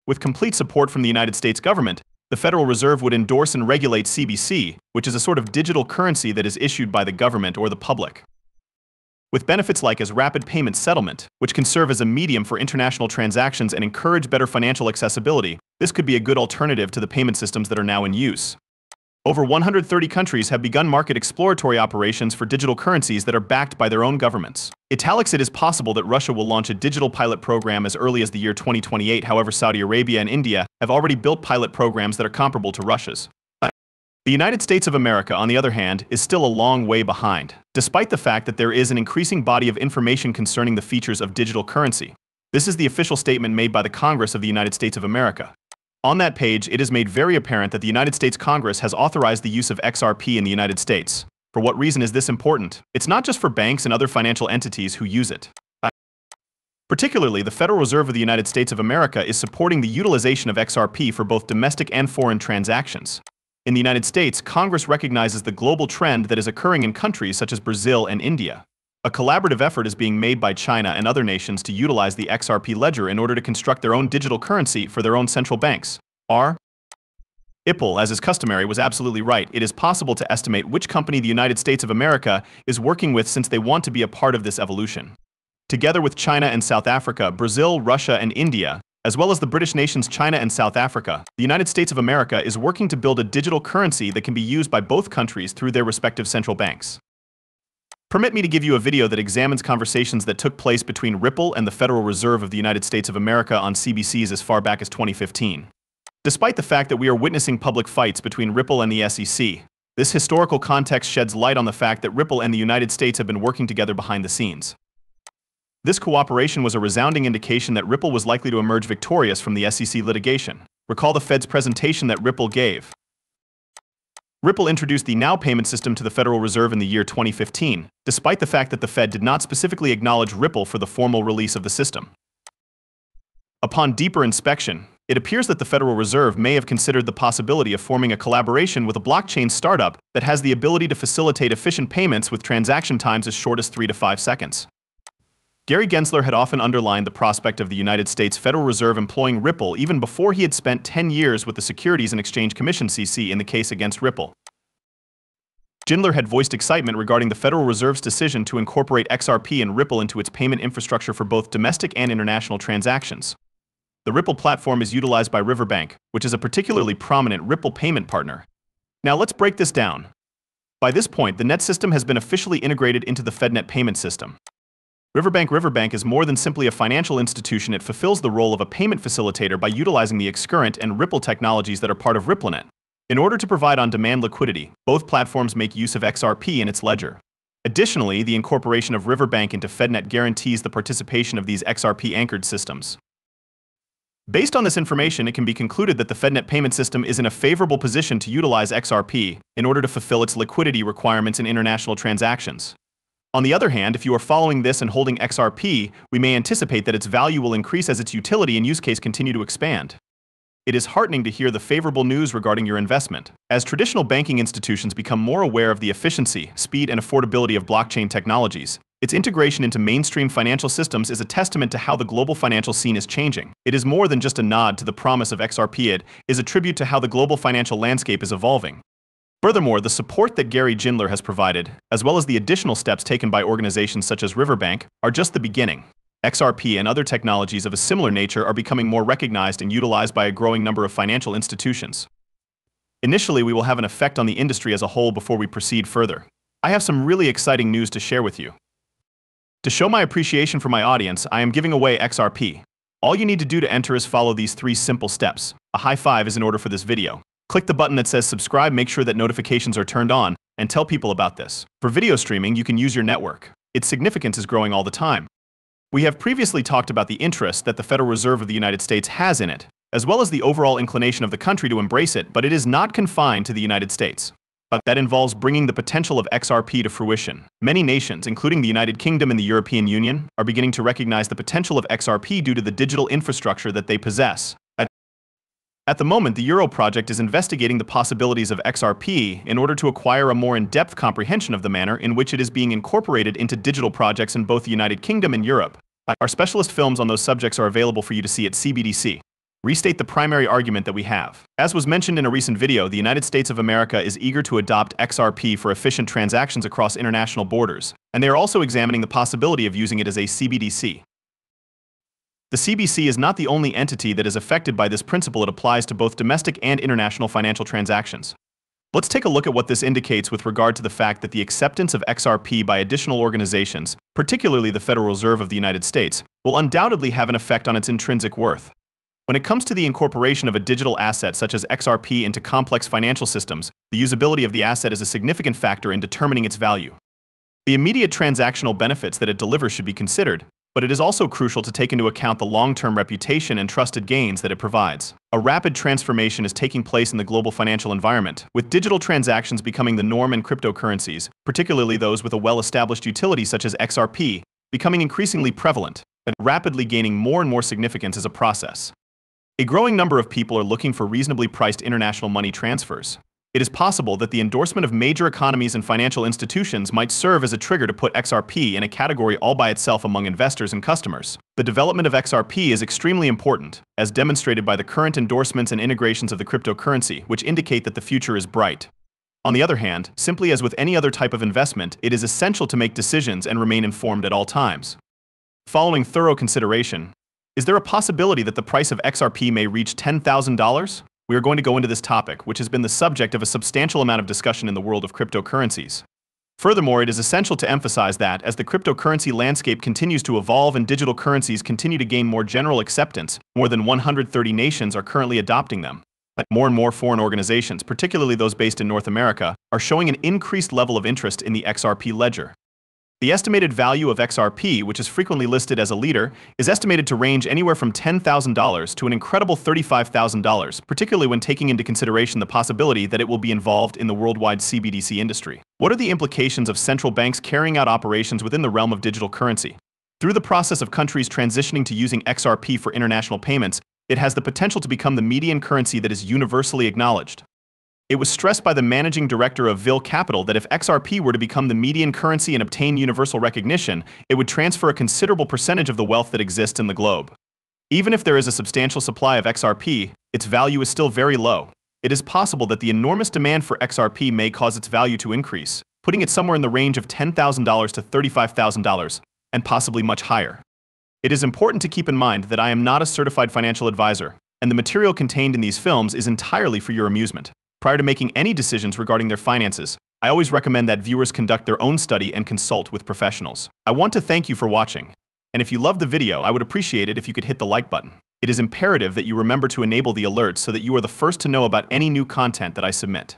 With complete support from the United States government, the Federal Reserve would endorse and regulate CBC, which is a sort of digital currency that is issued by the government or the public. With benefits like as rapid payment settlement, which can serve as a medium for international transactions and encourage better financial accessibility, this could be a good alternative to the payment systems that are now in use. Over 130 countries have begun market exploratory operations for digital currencies that are backed by their own governments. It is possible that Russia will launch a digital pilot program as early as the year 2028. However, Saudi Arabia and India have already built pilot programs that are comparable to Russia's. The United States of America, on the other hand, is still a long way behind, despite the fact that there is an increasing body of information concerning the features of digital currency. This is the official statement made by the Congress of the United States of America. On that page, it is made very apparent that the United States Congress has authorized the use of XRP in the United States. For what reason is this important? It's not just for banks and other financial entities who use it. Particularly, the Federal Reserve of the United States of America is supporting the utilization of XRP for both domestic and foreign transactions. In the United States, Congress recognizes the global trend that is occurring in countries such as Brazil and India. A collaborative effort is being made by China and other nations to utilize the XRP ledger in order to construct their own digital currency for their own central banks. Ripple, as is customary, was absolutely right. It is possible to estimate which company the United States of America is working with since they want to be a part of this evolution. Together with China and South Africa, Brazil, Russia, and India, as well as the British nations China and South Africa, the United States of America is working to build a digital currency that can be used by both countries through their respective central banks. Permit me to give you a video that examines conversations that took place between Ripple and the Federal Reserve of the United States of America on CBCs as far back as 2015. Despite the fact that we are witnessing public fights between Ripple and the SEC, this historical context sheds light on the fact that Ripple and the United States have been working together behind the scenes. This cooperation was a resounding indication that Ripple was likely to emerge victorious from the SEC litigation. Recall the Fed's presentation that Ripple gave. Ripple introduced the Now payment system to the Federal Reserve in the year 2015, despite the fact that the Fed did not specifically acknowledge Ripple for the formal release of the system. Upon deeper inspection, it appears that the Federal Reserve may have considered the possibility of forming a collaboration with a blockchain startup that has the ability to facilitate efficient payments with transaction times as short as 3 to 5 seconds. Gary Gensler had often underlined the prospect of the United States Federal Reserve employing Ripple even before he had spent 10 years with the Securities and Exchange Commission (SEC) in the case against Ripple. Gensler had voiced excitement regarding the Federal Reserve's decision to incorporate XRP and Ripple into its payment infrastructure for both domestic and international transactions. The Ripple platform is utilized by Riverbank, which is a particularly prominent Ripple payment partner. Now let's break this down. By this point, the net system has been officially integrated into the FedNet payment system. Riverbank is more than simply a financial institution. It fulfills the role of a payment facilitator by utilizing the Xcurrent and Ripple technologies that are part of RippleNet. In order to provide on-demand liquidity, both platforms make use of XRP in its ledger. Additionally, the incorporation of Riverbank into FedNet guarantees the participation of these XRP-anchored systems. Based on this information, it can be concluded that the FedNet payment system is in a favorable position to utilize XRP in order to fulfill its liquidity requirements in international transactions. On the other hand, if you are following this and holding XRP, we may anticipate that its value will increase as its utility and use case continue to expand. It is heartening to hear the favorable news regarding your investment. As traditional banking institutions become more aware of the efficiency, speed, and affordability of blockchain technologies, its integration into mainstream financial systems is a testament to how the global financial scene is changing. It is more than just a nod to the promise of XRP, it is a tribute to how the global financial landscape is evolving. Furthermore, the support that Gary Gensler has provided, as well as the additional steps taken by organizations such as Riverbank, are just the beginning. XRP and other technologies of a similar nature are becoming more recognized and utilized by a growing number of financial institutions. Initially, we will have an effect on the industry as a whole before we proceed further. I have some really exciting news to share with you. To show my appreciation for my audience, I am giving away XRP. All you need to do to enter is follow these 3 simple steps. A high five is in order for this video. Click the button that says subscribe, make sure that notifications are turned on, and tell people about this. For video streaming, you can use your network. Its significance is growing all the time. We have previously talked about the interest that the Federal Reserve of the United States has in it, as well as the overall inclination of the country to embrace it, but it is not confined to the United States. That involves bringing the potential of XRP to fruition. Many nations, including the United Kingdom and the European Union, are beginning to recognize the potential of XRP due to the digital infrastructure that they possess. At the moment, the Euro project is investigating the possibilities of XRP in order to acquire a more in-depth comprehension of the manner in which it is being incorporated into digital projects in both the United Kingdom and Europe. Our specialist films on those subjects are available for you to see at CBDC. restate the primary argument that we have. As was mentioned in a recent video, the United States of America is eager to adopt XRP for efficient transactions across international borders, and they are also examining the possibility of using it as a CBDC. The CBC is not the only entity that is affected by this principle. It applies to both domestic and international financial transactions. Let's take a look at what this indicates with regard to the fact that the acceptance of XRP by additional organizations, particularly the Federal Reserve of the United States, will undoubtedly have an effect on its intrinsic worth. When it comes to the incorporation of a digital asset such as XRP into complex financial systems, the usability of the asset is a significant factor in determining its value. The immediate transactional benefits that it delivers should be considered, but it is also crucial to take into account the long-term reputation and trusted gains that it provides. A rapid transformation is taking place in the global financial environment, with digital transactions becoming the norm and cryptocurrencies, particularly those with a well-established utility such as XRP, becoming increasingly prevalent and rapidly gaining more and more significance as a process. A growing number of people are looking for reasonably priced international money transfers. It is possible that the endorsement of major economies and financial institutions might serve as a trigger to put XRP in a category all by itself among investors and customers. The development of XRP is extremely important, as demonstrated by the current endorsements and integrations of the cryptocurrency, which indicate that the future is bright. On the other hand, simply as with any other type of investment, it is essential to make decisions and remain informed at all times. Following thorough consideration, is there a possibility that the price of XRP may reach $10,000? We are going to go into this topic, which has been the subject of a substantial amount of discussion in the world of cryptocurrencies. Furthermore, it is essential to emphasize that, as the cryptocurrency landscape continues to evolve and digital currencies continue to gain more general acceptance, more than 130 nations are currently adopting them. But more and more foreign organizations, particularly those based in North America, are showing an increased level of interest in the XRP ledger. The estimated value of XRP, which is frequently listed as a leader, is estimated to range anywhere from $10,000 to an incredible $35,000, particularly when taking into consideration the possibility that it will be involved in the worldwide CBDC industry. What are the implications of central banks carrying out operations within the realm of digital currency? Through the process of countries transitioning to using XRP for international payments, it has the potential to become the median currency that is universally acknowledged. It was stressed by the managing director of Ville Capital that if XRP were to become the median currency and obtain universal recognition, it would transfer a considerable percentage of the wealth that exists in the globe. Even if there is a substantial supply of XRP, its value is still very low. It is possible that the enormous demand for XRP may cause its value to increase, putting it somewhere in the range of $10,000 to $35,000, and possibly much higher. It is important to keep in mind that I am not a certified financial advisor, and the material contained in these films is entirely for your amusement. Prior to making any decisions regarding their finances, I always recommend that viewers conduct their own study and consult with professionals. I want to thank you for watching, and if you loved the video, I would appreciate it if you could hit the like button. It is imperative that you remember to enable the alerts so that you are the first to know about any new content that I submit.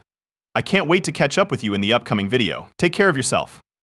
I can't wait to catch up with you in the upcoming video. Take care of yourself.